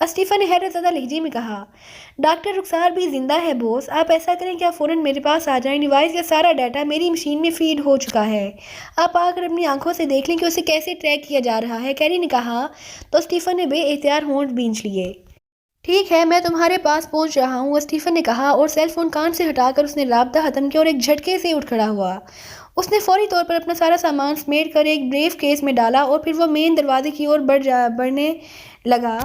Stephen نے حیرت زدہ لہجے میں کہا، ڈاکٹر رخسار بھی زندہ ہے بوس، آپ ایسا کریں کہ آپ فوراً میرے پاس آ جائیں، ڈیوائس کا سارا ڈیٹا میری مشین میں فیڈ ہو چکا ہے، آپ آ کر اپنی آنکھوں سے دیکھ لیں کہ اسے کیسے ٹریک کیا جا رہا ہے، کیری نے کہا تو اسٹیفن نے بے اختیار ہونٹ بھینچ لیے۔ ٹھیک ہے، میں تمہارے پاس پہنچ رہا ہوں، اسٹیفن نے کہا اور سیل فون کان سے ہٹا کر اس نے رابطہ ختم کیا اور ایک جھٹکے سے اٹھ کھڑا ہوا۔ اس نے فوری طور پر اپنا سارا سامان سمیٹ کر ایک بریف کیس میں ڈالا اور پھر وہ مین دروازے کی اور بڑھنے لگا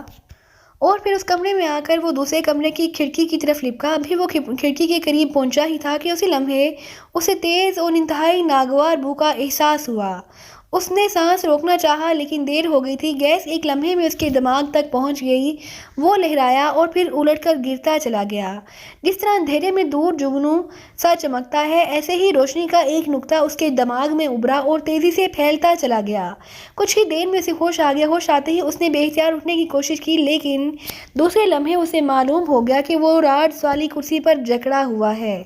اور پھر اس کمرے میں آ کر وہ دوسرے کمرے کی کھڑکی کی طرف لپکا۔ ابھی وہ کھڑکی کے قریب پہنچا ہی تھا کہ اسی لمحے اسے تیز اور انتہائی ناگوار بو کا احساس ہوا۔ اس نے سانس روکنا چاہا لیکن دیر ہو گئی تھی، گیس ایک لمحے میں اس کے دماغ تک پہنچ گئی، وہ لہرایا اور پھر الٹ کر گرتا چلا گیا۔ جس طرح اندھیرے میں دور جگنو سا چمکتا ہے، ایسے ہی روشنی کا ایک نقطہ اس کے دماغ میں ابھرا اور تیزی سے پھیلتا چلا گیا۔ کچھ ہی دیر میں اسے ہوش آ گیا۔ ہوش آتے ہی اس نے بے اختیار اٹھنے کی کوشش کی لیکن دوسرے لمحے اسے معلوم ہو گیا کہ وہ راڈز والی کرسی پر جکڑا ہوا ہے۔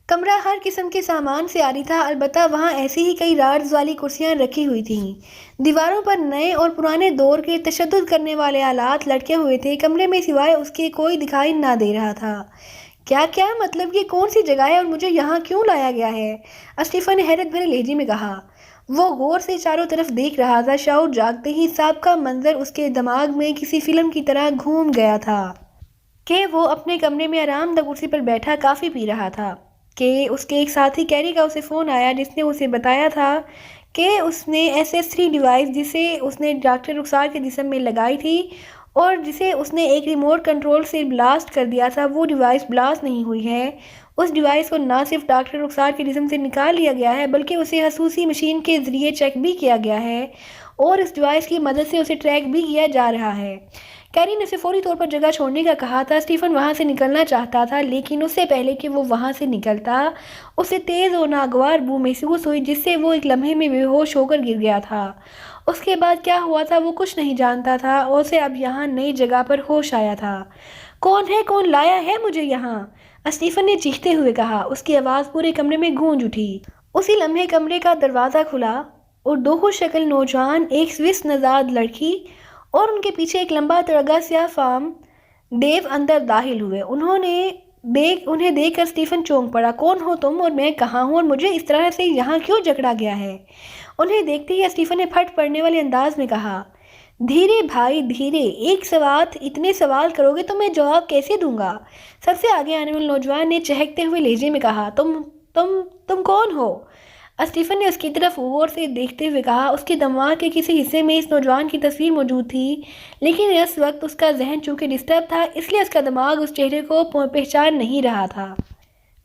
کمرہ ہر قسم کے سامان سے عاری تھا، البتہ وہاں ایسی ہی کئی راڈز والی کرسیاں رکھی ہوئی تھیں۔ دیواروں پر نئے اور پرانے دور کے تشدد کرنے والے آلات لٹکے ہوئے تھے۔ کمرے میں سوائے اس کے کوئی دکھائی نہ دے رہا تھا۔ کیا مطلب یہ کون سی جگہ ہے اور مجھے یہاں کیوں لایا گیا ہے؟ اسٹیفن نے حیرت بھرے لہجے میں کہا۔ وہ غور سے چاروں طرف دیکھ رہا تھا۔ شعور جاگتے ہی سابقہ منظر اس کے دماغ میں کسی فلم کی طرح گھوم گیا تھا کہ وہ اپنے کمرے میں آرام دہ کرسی پر بیٹھا کافی پی رہا تھا کہ اس کے ایک ساتھی کیری کا اسے فون آیا جس نے اسے بتایا تھا کہ اس نے SS-3 ڈیوائس جسے اس نے ڈاکٹر رخسار کے جسم میں لگائی تھی اور جسے اس نے ایک ریموٹ کنٹرول سے بلاسٹ کر دیا تھا، وہ ڈیوائس بلاسٹ نہیں ہوئی ہے۔ اس ڈیوائس کو نہ صرف ڈاکٹر رخسار کے جسم سے نکال لیا گیا ہے بلکہ اسے خصوصی مشین کے ذریعے چیک بھی کیا گیا ہے اور اس ڈیوائس کی مدد سے اسے ٹریک بھی کیا جا رہا ہے۔ کیری نے اسے فوری طور پر جگہ چھوڑنے کا کہا تھا۔ اسٹیفن وہاں سے نکلنا چاہتا تھا لیکن اس سے پہلے کہ وہ وہاں سے نکلتا اسے تیز اور ناگوار بو محسوس ہوئی جس سے وہ ایک لمحے میں بے ہوش ہو کر گر گیا تھا۔ اس کے بعد کیا ہوا تھا وہ کچھ نہیں جانتا تھا اور اسے اب یہاں نئی جگہ پر ہوش آیا تھا۔ کون ہے؟ کون لایا ہے مجھے یہاں؟ اسٹیفن نے چیختے ہوئے کہا۔ اس کی آواز پورے کمرے میں گونج اٹھی۔ اسی لمحے کمرے کا دروازہ کھلا اور دو خوش شکل نوجوان، ایک سوئس نژاد لڑکی اور ان کے پیچھے ایک لمبا تڑگا سیاہ فام ڈیو اندر داخل ہوئے۔ انہیں دیکھ کر اسٹیفن چونک پڑا۔ کون ہو تم اور میں کہاں ہوں اور مجھے اس طرح سے یہاں کیوں جکڑا گیا ہے؟ انہیں دیکھتے ہی اسٹیفن نے پھٹ پڑنے والے انداز میں کہا، دھیرے بھائی دھیرے، ایک سوات اتنے سوال کرو گے تو میں جواب کیسے دوں گا؟ سب سے آگے آنے والے نوجوان نے چہکتے ہوئے لہجے میں کہا، تم کون ہو؟ اسٹیفن نے اس کی طرف غور سے دیکھتے ہوئے کہا۔ اس کے دماغ کے کسی حصے میں اس نوجوان کی تصویر موجود تھی لیکن اس وقت اس کا ذہن چونکہ ڈسٹرب تھا اس لیے اس کا دماغ اس چہرے کو پہچان نہیں رہا تھا۔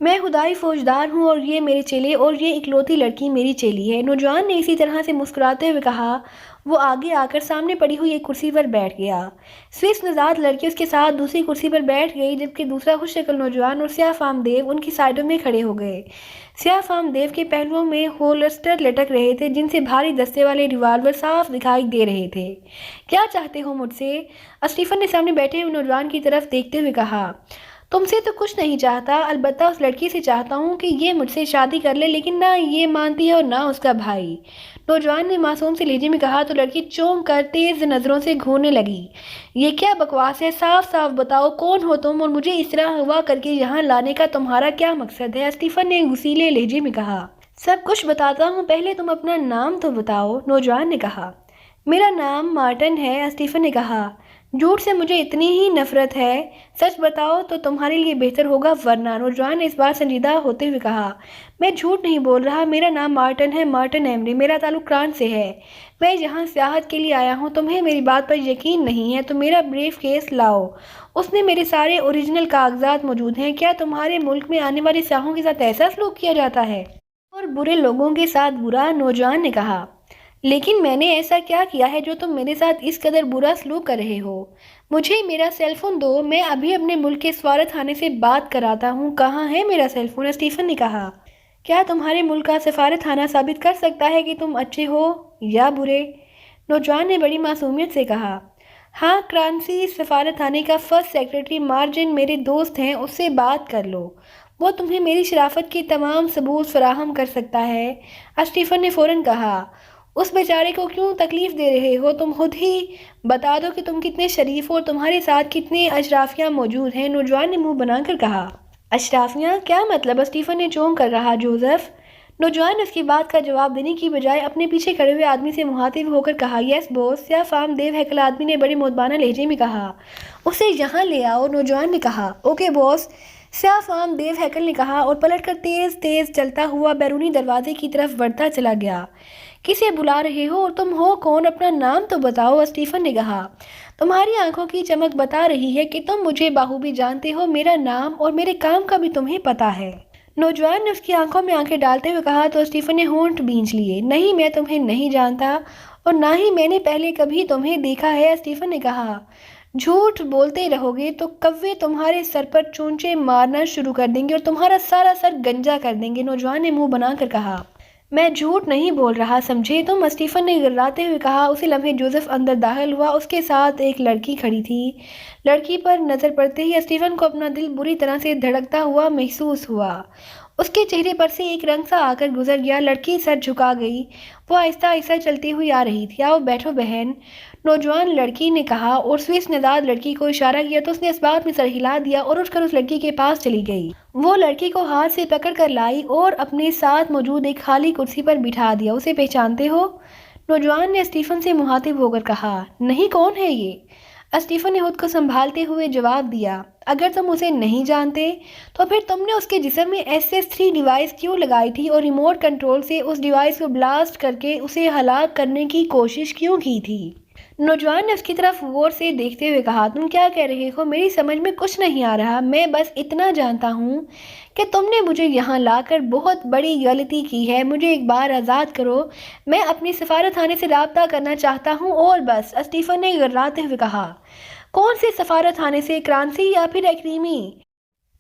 میں خدائی فوجدار ہوں اور یہ میرے چیلے اور یہ اکلوتی لڑکی میری چیلی ہے، نوجوان نے اسی طرح سے مسکراتے ہوئے کہا۔ وہ آگے آ کر سامنے پڑی ہوئی ایک کرسی پر بیٹھ گیا۔ سوئس نژاد لڑکی اس کے ساتھ دوسری کرسی پر بیٹھ گئی جبکہ دوسرا خوش شکل نوجوان اور سیاہ فام دیو ان کی سائڈوں میں کھڑے ہو گئے۔ سیاہ فام دیو کے پہلوؤں میں ہولسٹر لٹک رہے تھے جن سے بھاری دستے والے ریوالور صاف دکھائی دے رہے تھے۔ کیا چاہتے ہو مجھ سے؟ اسٹیفن نے سامنے بیٹھے ہوئے نوجوان کی طرف دیکھتے ہوئے کہا۔ تم سے تو کچھ نہیں چاہتا، البتہ اس لڑکی سے چاہتا ہوں کہ یہ مجھ سے شادی کر لے، لیکن نہ یہ مانتی ہے اور نہ اس کا بھائی، نوجوان نے معصوم سے لہجے میں کہا تو لڑکی چونک کر تیز نظروں سے گھورنے لگی۔ یہ کیا بکواس ہے؟ صاف صاف بتاؤ کون ہو تم اور مجھے اس طرح اغوا کر کے یہاں لانے کا تمہارا کیا مقصد ہے؟ اسٹیفن نے غصیلے لہجے میں کہا۔ سب کچھ بتاتا ہوں، پہلے تم اپنا نام تو بتاؤ، نوجوان نے کہا۔ میرا نام مارٹن ہے، اسٹیفن نے کہا۔ جھوٹ سے مجھے اتنی ہی نفرت ہے، سچ بتاؤ تو تمہارے لیے بہتر ہوگا، ورنہ، نوجوان نے اس بار سنجیدہ ہوتے ہوئے کہا۔ میں جھوٹ نہیں بول رہا، میرا نام مارٹن ہے، مارٹن ایمری، میرا تعلق کرانچ سے ہے، میں یہاں سیاحت کے لیے آیا ہوں، تمہیں میری بات پر یقین نہیں ہے تو میرا بریف کیس لاؤ، اس میں میرے سارے اوریجنل کاغذات موجود ہیں۔ کیا تمہارے ملک میں آنے والے سیاحوں کے ساتھ ایسا سلوک کیا جاتا ہے؟ اور برے لوگوں کے ساتھ برا، نوجوان نے کہا۔ لیکن میں نے ایسا کیا کیا ہے جو تم میرے ساتھ اس قدر برا سلوک کر رہے ہو؟ مجھے میرا سیل فون دو، میں ابھی اپنے ملک کے سفارت خانے سے بات کراتا ہوں۔ کہاں ہے میرا سیل فون؟ اسٹیفن نے کہا۔ کیا تمہارے ملک کا سفارت خانہ ثابت کر سکتا ہے کہ تم اچھے ہو یا برے؟ نوجوان نے بڑی معصومیت سے کہا۔ ہاں، کرانسی سفارت خانے کا فرسٹ سیکرٹری مارجن میرے دوست ہیں، اس سے بات کر لو، وہ تمہیں میری شرافت کے تمام ثبوت فراہم کر سکتا ہے، اسٹیفن نے فوراً کہا۔ اس بیچارے کو کیوں تکلیف دے رہے ہو؟ تم خود ہی بتا دو کہ تم کتنے شریف ہو اور تمہارے ساتھ کتنے اشرافیاں موجود ہیں۔ نوجوان نے منہ بنا کر کہا۔ اشرافیاں؟ کیا مطلب؟ اسٹیفن نے چونک کر رہا۔ جوزف؟ نوجوان نے اس کی بات کا جواب دینے کی بجائے اپنے پیچھے کھڑے ہوئے آدمی سے مخاطب ہو کر کہا۔ یس بوس، سیاہ فام دیو ہیکل آدمی نے بڑے مودبانہ لہجے میں کہا۔ اسے یہاں لے آؤ، نوجوان نے کہا۔ اوکے بوس، سیاہ فام دیو ہیکل نے کہا اور پلٹ کر تیز تیز چلتا ہوا بیرونی دروازے کی طرف بڑھتا چلا گیا۔ کسے بلا رہے ہو اور تم ہو کون؟ اپنا نام تو بتاؤ، اسٹیفن نے کہا۔ تمہاری آنکھوں کی چمک بتا رہی ہے کہ تم مجھے بخوبی جانتے ہو، میرا نام اور میرے کام کا بھی تمہیں پتہ ہے۔ نوجوان نے اس کی آنکھوں میں آنکھیں ڈالتے ہوئے کہا تو اسٹیفن نے ہونٹ بھینچ لیے۔ نہیں، میں تمہیں نہیں جانتا اور نہ ہی میں نے پہلے کبھی تمہیں دیکھا ہے، اسٹیفن نے کہا۔ جھوٹ بولتے رہو گے تو کوے تمہارے سر پر چونچے مارنا شروع کر دیں گے اور تمہارا سارا سر گنجا کر دیں گے، نوجوان نے منہ بنا کر کہا۔ میں جھوٹ نہیں بول رہا، سمجھے تم؟ اسٹیفن نے گراتے ہوئے کہا۔ اسی لمحے جوزف اندر داخل ہوا، اس کے ساتھ ایک لڑکی کھڑی تھی۔ لڑکی پر نظر پڑتے ہی اسٹیفن کو اپنا دل بری طرح سے دھڑکتا ہوا محسوس ہوا۔ اس کے چہرے پر سے ایک رنگ سا آ کر گزر گیا۔ لڑکی سر جھکا گئی، وہ آہستہ آہستہ چلتی ہوئی آ رہی تھی۔ آؤ بیٹھو بہن، نوجوان لڑکی نے کہا اور سوئس نژاد لڑکی کو اشارہ کیا تو اس نے اس بات میں سر ہلا دیا اور اٹھ کر اس لڑکی کے پاس چلی گئی۔ وہ لڑکی کو ہاتھ سے پکڑ کر لائی اور اپنے ساتھ موجود ایک خالی کرسی پر بٹھا دیا۔ اسے پہچانتے ہو؟ نوجوان نے اسٹیفن سے مخاطب ہو کر کہا۔ نہیں، کون ہے یہ؟ اسٹیفن نے خود کو سنبھالتے ہوئے جواب دیا۔ اگر تم اسے نہیں جانتے تو پھر تم نے اس کے جسم میں SS-3 ڈیوائس کیوں لگائی تھی اور ریموٹ کنٹرول سے اس ڈیوائس کو بلاسٹ کر کے اسے ہلاک کرنے کی کوشش کیوں کی تھی؟ نوجوان نے اس کی طرف غور سے دیکھتے ہوئے کہا۔ تم کیا کہہ رہے ہو؟ میری سمجھ میں کچھ نہیں آ رہا۔ میں بس اتنا جانتا ہوں کہ تم نے مجھے یہاں لا کر بہت بڑی غلطی کی ہے۔ مجھے ایک بار آزاد کرو، میں اپنی سفارت خانے سے رابطہ کرنا چاہتا ہوں اور بس، اسٹیفن نے گراتے ہوئے کہا۔ کون سے سفارت خانے سے؟ کرانسی یا پھر ایکریمی؟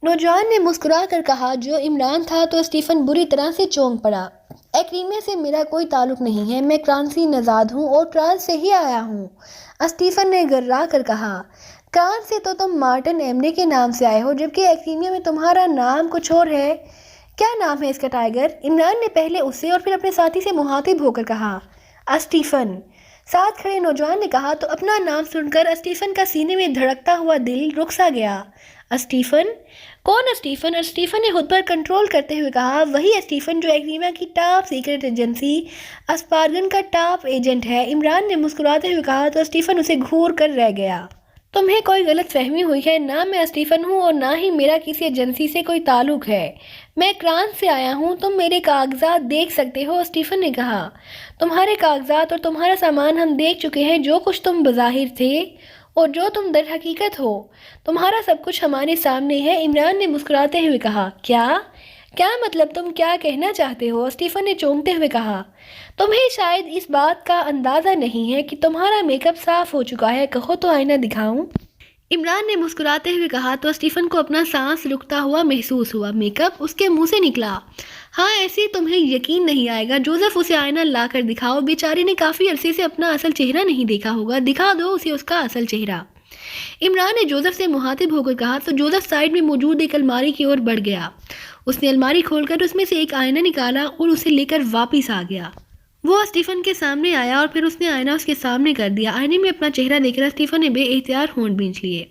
نوجوان نے مسکرا کر کہا۔ جو عمران تھا تو اسٹیفن بری طرح سے چونک پڑا۔ ایکریمیا سے میرا کوئی تعلق نہیں ہے، میں کرانسی نژاد ہوں اور فرانس سے ہی آیا ہوں، اسٹیفن نے گررا کر کہا۔ فرانس سے تو تم مارٹن ایمنے کے نام سے آئے ہو، جبکہ ایکریمیا میں تمہارا نام کچھ اور ہے۔ کیا نام ہے اس کا ٹائیگر؟ عمران نے پہلے اسے اور پھر اپنے ساتھی سے مخاطب ہو کر کہا۔ اسٹیفن، ساتھ کھڑے نوجوان نے کہا تو اپنا نام سن کر اسٹیفن کا سینے میں دھڑکتا ہوا دل رک سا گیا۔ اسٹیفن؟ کون اسٹیفن؟ اسٹیفن نے خود پر کنٹرول کرتے ہوئے کہا۔ وہی اسٹیفن جو ایکریمیا کی ٹاپ سیکرٹ ایجنسی اسپارگن کا ٹاپ ایجنٹ ہے، عمران نے مسکراتے ہوئے کہا تو اسٹیفن اسے گھور کر رہ گیا۔ تمہیں کوئی غلط فہمی ہوئی ہے، نہ میں اسٹیفن ہوں اور نہ ہی میرا کسی ایجنسی سے کوئی تعلق ہے، میں فرانس سے آیا ہوں، تم میرے کاغذات دیکھ سکتے ہو، اسٹیفن نے کہا۔ تمہارے کاغذات اور تمہارا سامان ہم دیکھ چکے ہیں، جو کچھ تم بظاہر تھے اور جو تم در حقیقت ہو، تمہارا سب کچھ ہمارے سامنے ہے، عمران نے مسکراتے ہوئے کہا۔ کیا مطلب؟ تم کیا کہنا چاہتے ہو؟ اسٹیفن نے چونکتے ہوئے کہا۔ تمہیں شاید اس بات کا اندازہ نہیں ہے کہ تمہارا میک اپ صاف ہو چکا ہے، کہو تو آئینہ دکھاؤں؟ عمران نے مسکراتے ہوئے کہا تو اسٹیفن کو اپنا سانس رکتا ہوا محسوس ہوا۔ Make up? اس کے منہ سے نکلا۔ ہاں، ایسے تمہیں یقین نہیں آئے گا، جوزف اسے آئینہ لا کر دکھاؤ، بیچارے نے کافی عرصے سے اپنا اصل چہرہ نہیں دیکھا ہوگا، دکھا دو اسے اس کا اصل چہرہ، عمران نے جوزف سے مخاطب ہو کر کہا تو جوزف سائیڈ میں موجود ایک الماری کی اور بڑھ گیا۔ اس نے الماری کھول کر اس میں سے ایک آئینہ نکالا اور اسے لے کر واپس آ گیا۔ وہ اسٹیفن کے سامنے آیا اور پھر اس نے آئینہ اس کے سامنے کر دیا۔ آئینے میں اپنا چہرہ دیکھ کر اسٹیفن نے بے اختیار ہونٹ بھینچ لیے۔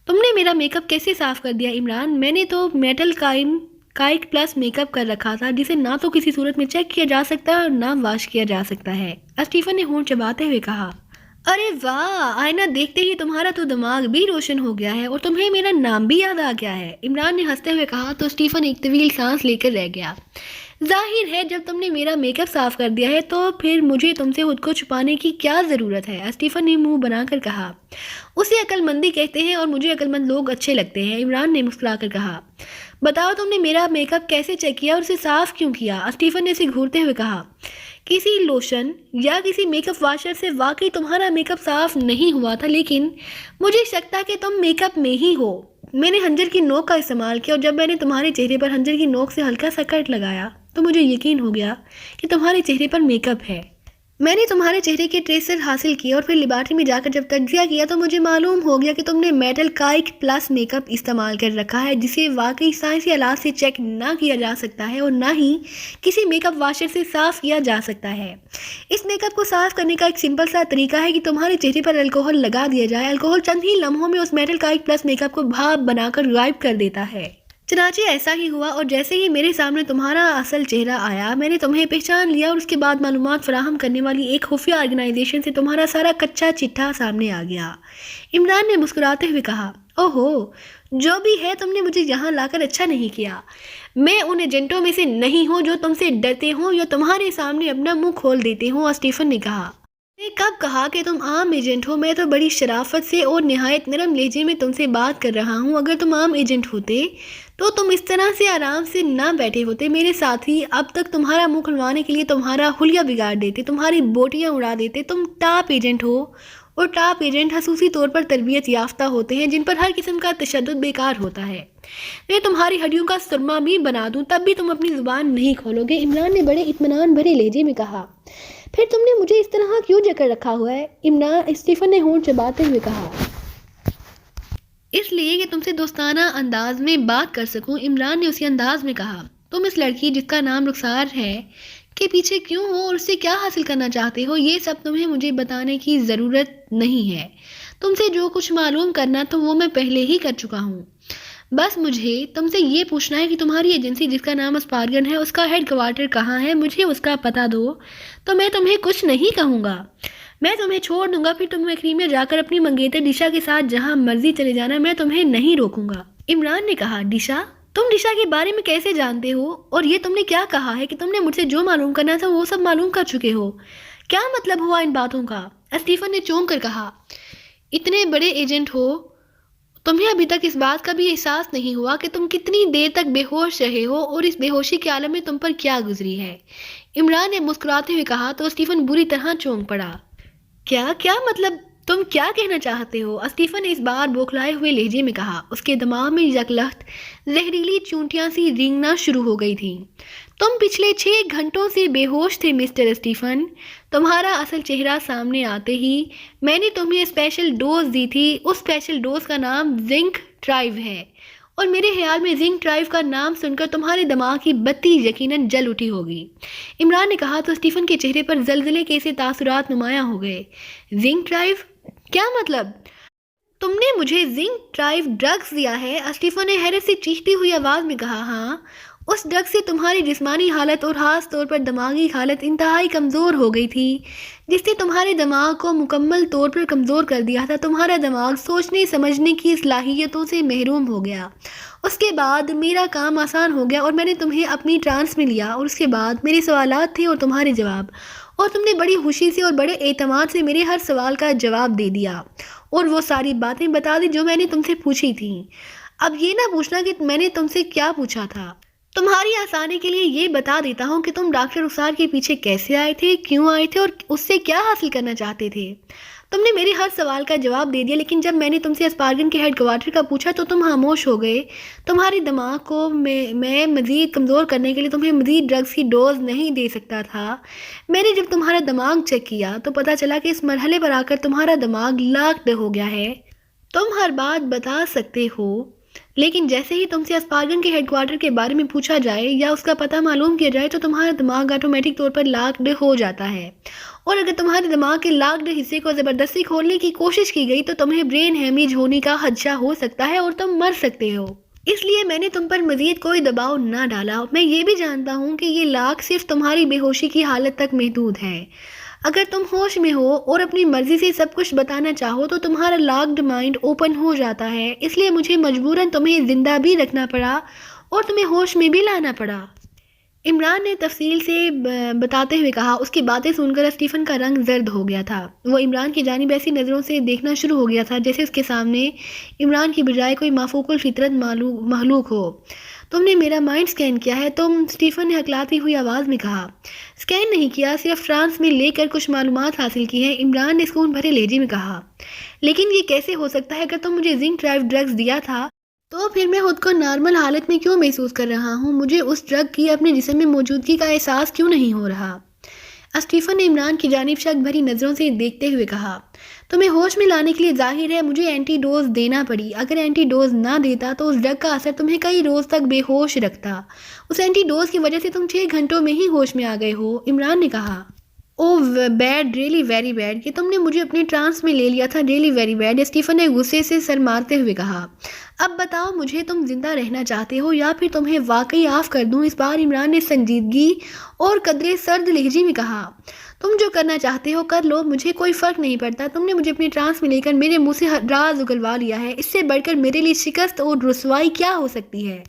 تم نے میرا میک اپ کیسے صاف کر دیا عمران؟ میں نے تو metal kite plus make up کر رکھا تھا، جسے نہ تو کسی صورت میں چیک کیا جا سکتا ہے اور نہ واش کیا جا سکتا ہے، اسٹیفن نے ہونٹ چباتے ہوئے کہا۔ ارے واہ، آئینہ دیکھتے ہی تمہارا تو دماغ بھی روشن ہو گیا ہے اور تمہیں میرا نام بھی یاد آ گیا ہے، عمران نے ہنستے ہوئے کہا تو اسٹیفن ایک طویل سانس لے کر رہ گیا۔ ظاہر ہے جب تم نے میرا میک اپ صاف کر دیا ہے تو پھر مجھے تم سے خود کو چھپانے کی کیا ضرورت ہے، اسٹیفن نے منہ بنا کر کہا۔ اسے عقل مندی کہتے ہیں اور مجھے عقل مند لوگ اچھے لگتے ہیں، عمران نے مسکرا کر کہا۔ بتاؤ تم نے میرا میک اپ کیسے چیک کیا اور اسے صاف کیوں کیا، اسٹیفن نے اسے گھورتے ہوئے کہا۔ کسی لوشن یا کسی میک اپ واشر سے واقعی تمہارا میک اپ صاف نہیں ہوا تھا، لیکن مجھے شک تھا کہ تم میک اپ میں ہی ہو۔ میں نے خنجر کی نوک کا استعمال کیا اور جب میں نے تمہارے چہرے پر خنجر کی نوک سے ہلکا سا کٹ لگایا تو مجھے یقین ہو گیا کہ تمہارے چہرے پر میک اپ ہے۔ میں نے تمہارے چہرے کے ٹریسر حاصل کیے اور پھر لیبارٹری میں جا کر جب تجزیہ کیا تو مجھے معلوم ہو گیا کہ تم نے میٹل کائک پلس میک اپ استعمال کر رکھا ہے، جسے واقعی سائنسی آلات سے چیک نہ کیا جا سکتا ہے اور نہ ہی کسی میک اپ واشر سے صاف کیا جا سکتا ہے۔ اس میک اپ کو صاف کرنے کا ایک سمپل سا طریقہ ہے کہ تمہارے چہرے پر الکوہل لگا دیا جائے۔ الکوہل چند ہی لمحوں میں اس میٹل کائک پلس میک اپ کو بھاپ بنا کر غائب کر دیتا ہے۔ چنانچہ ایسا ہی ہوا، اور جیسے ہی میرے سامنے تمہارا اصل چہرہ آیا میں نے تمہیں پہچان لیا، اور اس کے بعد معلومات فراہم کرنے والی ایک خفیہ آرگنائزیشن سے تمہارا سارا کچا چٹھا سامنے آ گیا۔ عمران نے مسکراتے ہوئے کہا، اوہو، جو بھی ہے تم نے مجھے یہاں لا کر اچھا نہیں کیا۔ میں ان ایجنٹوں میں سے نہیں ہوں جو تم سے ڈرتے ہوں یا تمہارے سامنے اپنا منہ کھول دیتے ہوں، اسٹیفن نے کہا۔ میں نے کب کہا کہ تم عام ایجنٹ ہو؟ میں تو بڑی شرافت سے اور نہایت نرم لہجے میں تم سے بات کر رہا ہوں۔ اگر تم عام ایجنٹ ہوتے تو تم اس طرح سے آرام سے نہ بیٹھے ہوتے۔ میرے ساتھی اب تک تمہارا منہ کھلوانے کے لیے تمہارا حلیہ بگاڑ دیتے، تمہاری بوٹیاں اڑا دیتے۔ تم ٹاپ ایجنٹ ہو، اور ٹاپ ایجنٹ خصوصی طور پر تربیت یافتہ ہوتے ہیں جن پر ہر قسم کا تشدد بیکار ہوتا ہے۔ میں تمہاری ہڈیوں کا سرما بھی بنا دوں تب بھی تم اپنی زبان نہیں کھولو گے، عمران نے بڑے اطمینان بھرے لہجے میں کہا۔ پھر تم نے مجھے اس طرح کیوں جکڑ رکھا ہوا ہے؟ اسٹیفن نے ہونٹ چباتے ہوئے کہا۔ اس لیے کہ تم سے دوستانہ انداز میں بات کر سکوں، عمران نے اسی انداز میں کہا۔ تم اس لڑکی جس کا نام رخسار ہے کے پیچھے کیوں ہو اور اس سے کیا حاصل کرنا چاہتے ہو، یہ سب تمہیں مجھے بتانے کی ضرورت نہیں ہے۔ تم سے جو کچھ معلوم کرنا تو وہ میں پہلے ہی کر چکا ہوں۔ بس مجھے تم سے یہ پوچھنا ہے کہ تمہاری ایجنسی جس کا نام اسپارگن ہے اس کا ہیڈ کوارٹر کہاں ہے؟ مجھے اس کا پتہ دو تو میں تمہیں کچھ نہیں کہوں گا۔ میں تمہیں چھوڑ دوں گا، پھر تم کریمیا جا کر اپنی منگیتر ڈشا کے ساتھ جہاں مرضی چلے جانا، میں تمہیں نہیں روکوں گا۔ عمران نے کہا، ڈشا؟ تم ڈشا کے بارے میں کیسے جانتے ہو؟ اور یہ تم نے کیا کہا ہے کہ تم نے مجھ سے جو معلوم کرنا تھا وہ سب معلوم کر چکے ہو؟ کیا مطلب ہوا ان باتوں کا؟ اسٹیفن نے چونک کر کہا، اتنے بڑے ایجنٹ ہو، تمہیں ابھی تک اس بات کا بھی احساس نہیں ہوا کہ تم کتنی دیر تک بے ہوش رہے ہو اور اس بے ہوشی کے عالم میں تم پر کیا گزری ہے۔ عمران نے مسکراتے ہوئے کہا تو اسٹیفن بری طرح چونک پڑا۔ کیا مطلب؟ تم کیا کہنا چاہتے ہو؟ اسٹیفن نے اس بار بوکھلائے ہوئے لہجے میں کہا۔ اس کے دماغ میں یکلخت زہریلی چونٹیاں سی رینگنا شروع ہو گئی تھیں۔ تم پچھلے 6 گھنٹوں سے بے ہوش تھے مسٹر اسٹیفن۔ تمہارا اصل چہرہ سامنے آتے ہی میں نے تمہیں اسپیشل ڈوز دی تھی۔ اس اسپیشل ڈوز کا نام زنک ڈرائیو ہے، اور میرے خیال میں زنک ڈرائیو کا نام سن کر تمہارے دماغ کی بتی یقیناً جل اٹھی ہوگی، عمران نے کہا تو اسٹیفن کے چہرے پر زلزلے کے سے تاثرات نمایاں ہو گئے۔ Zinc drive? کیا مطلب؟ تم نے مجھے زنک ڈرائیو ڈرگز دیا ہے؟ اسٹیفن نے حیرت سے چیختی ہوئی آواز میں کہا۔ ہاں، اس ڈرگ سے تمہاری جسمانی حالت اور خاص طور پر دماغی حالت انتہائی کمزور ہو گئی تھی، جس نے تمہارے دماغ کو مکمل طور پر کمزور کر دیا تھا۔ تمہارا دماغ سوچنے سمجھنے کی صلاحیتوں سے محروم ہو گیا۔ اس کے بعد میرا کام آسان ہو گیا اور میں نے تمہیں اپنی ٹرانس میں لیا، اور اس کے بعد میرے سوالات تھے اور تمہارے جواب، اور تم نے بڑی خوشی سے اور بڑے اعتماد سے میرے ہر سوال کا جواب دے دیا اور وہ ساری باتیں بتا دی جو میں نے تم سے پوچھی تھیں۔ اب یہ نہ پوچھنا کہ میں نے تم سے کیا پوچھا تھا۔ تمہاری آسانی کے لیے یہ بتا دیتا ہوں کہ تم ڈاکٹر رخسار کے پیچھے کیسے آئے تھے، کیوں آئے تھے اور اس سے کیا حاصل کرنا چاہتے تھے۔ تم نے میرے ہر سوال کا جواب دے دیا، لیکن جب میں نے تم سے اسپارگن کے ہیڈ کوارٹر کا پوچھا تو تم خاموش ہو گئے۔ تمہارے دماغ کو میں مزید کمزور کرنے کے لیے تمہیں مزید ڈرگز کی ڈوز نہیں دے سکتا تھا۔ میں نے جب تمہارا دماغ چیک کیا تو پتہ چلا کہ اس مرحلے پر آ کر تمہارا دماغ لاکڈ ہو گیا ہے۔ تم ہر بات بتا سکتے ہو، لیکن جیسے ہی تم سے اسپارگن کے ہیڈ کوارٹر کے بارے میں پوچھا جائے یا اس کا پتہ معلوم کیا جائے تو تمہارا دماغ آٹومیٹک طور پر لاکڈ ہو جاتا ہے، اور اگر تمہارے دماغ کے لاکڈ حصے کو زبردستی کھولنے کی کوشش کی گئی تو تمہیں برین ہیمیج ہونے کا خدشہ ہو سکتا ہے اور تم مر سکتے ہو۔ اس لیے میں نے تم پر مزید کوئی دباؤ نہ ڈالا۔ میں یہ بھی جانتا ہوں کہ یہ لاک صرف تمہاری بے ہوشی کی حالت تک محدود ہے۔ اگر تم ہوش میں ہو اور اپنی مرضی سے سب کچھ بتانا چاہو تو تمہارا لاکڈ مائنڈ اوپن ہو جاتا ہے، اس لیے مجھے مجبوراً تمہیں زندہ بھی رکھنا پڑا اور تمہیں ہوش میں بھی لانا پڑا، عمران نے تفصیل سے بتاتے ہوئے کہا۔ اس کی باتیں سن کر اسٹیفن کا رنگ زرد ہو گیا تھا۔ وہ عمران کی جانب ایسی نظروں سے دیکھنا شروع ہو گیا تھا جیسے اس کے سامنے عمران کی بجائے کوئی مافوق الفطرت مخلوق ہو۔ تم نے میرا مائنڈ سکین کیا ہے تم؟ اسٹیفن نے ہکلاتی ہوئی آواز میں کہا۔ سکین نہیں کیا، صرف ٹرانس میں لے کر کچھ معلومات حاصل کی ہیں، عمران نے سکون بھرے لہجے میں کہا۔ لیکن یہ کیسے ہو سکتا ہے؟ اگر تم مجھے زنک ڈرائیو ڈرگز دیا تھا تو پھر میں خود کو نارمل حالت میں کیوں محسوس کر رہا ہوں؟ مجھے اس ڈرگ کی اپنے جسم میں موجودگی کا احساس کیوں نہیں ہو رہا؟ اسٹیفن نے عمران کی جانب شک بھری نظروں سے دیکھتے ہوئے کہا، تمہیں ہوش میں لانے کے لیے ظاہر ہے مجھے اینٹی ڈوز دینا پڑی۔ اگر اینٹی ڈوز نہ دیتا تو اس ڈرگ کا اثر تمہیں کئی روز تک بے ہوش رکھتا۔ اس اینٹی ڈوز کی وجہ سے تم 6 گھنٹوں میں ہی ہوش میں آ گئے ہو، عمران نے کہا۔ او بیڈ، ریئلی ویری بیڈ، کہ تم نے مجھے اپنے ٹرانس میں لے لیا تھا، ریئلی ویری بیڈ، اسٹیفن نے غصے سے سر مارتے ہوئے کہا۔ اب بتاؤ مجھے، تم زندہ رہنا چاہتے ہو یا پھر تمہیں واقعی آف کر دوں؟ اس بار عمران نے سنجیدگی اور قدرے سرد لہجے میں کہا۔ تم جو کرنا چاہتے ہو کر لو، مجھے کوئی فرق نہیں پڑتا۔ تم نے مجھے اپنے ٹرانس میں لے کر میرے منہ سے راز اگلوا لیا ہے، اس سے بڑھ کر میرے لیے شکست اور رسوائی کیا ہو سکتی ہے؟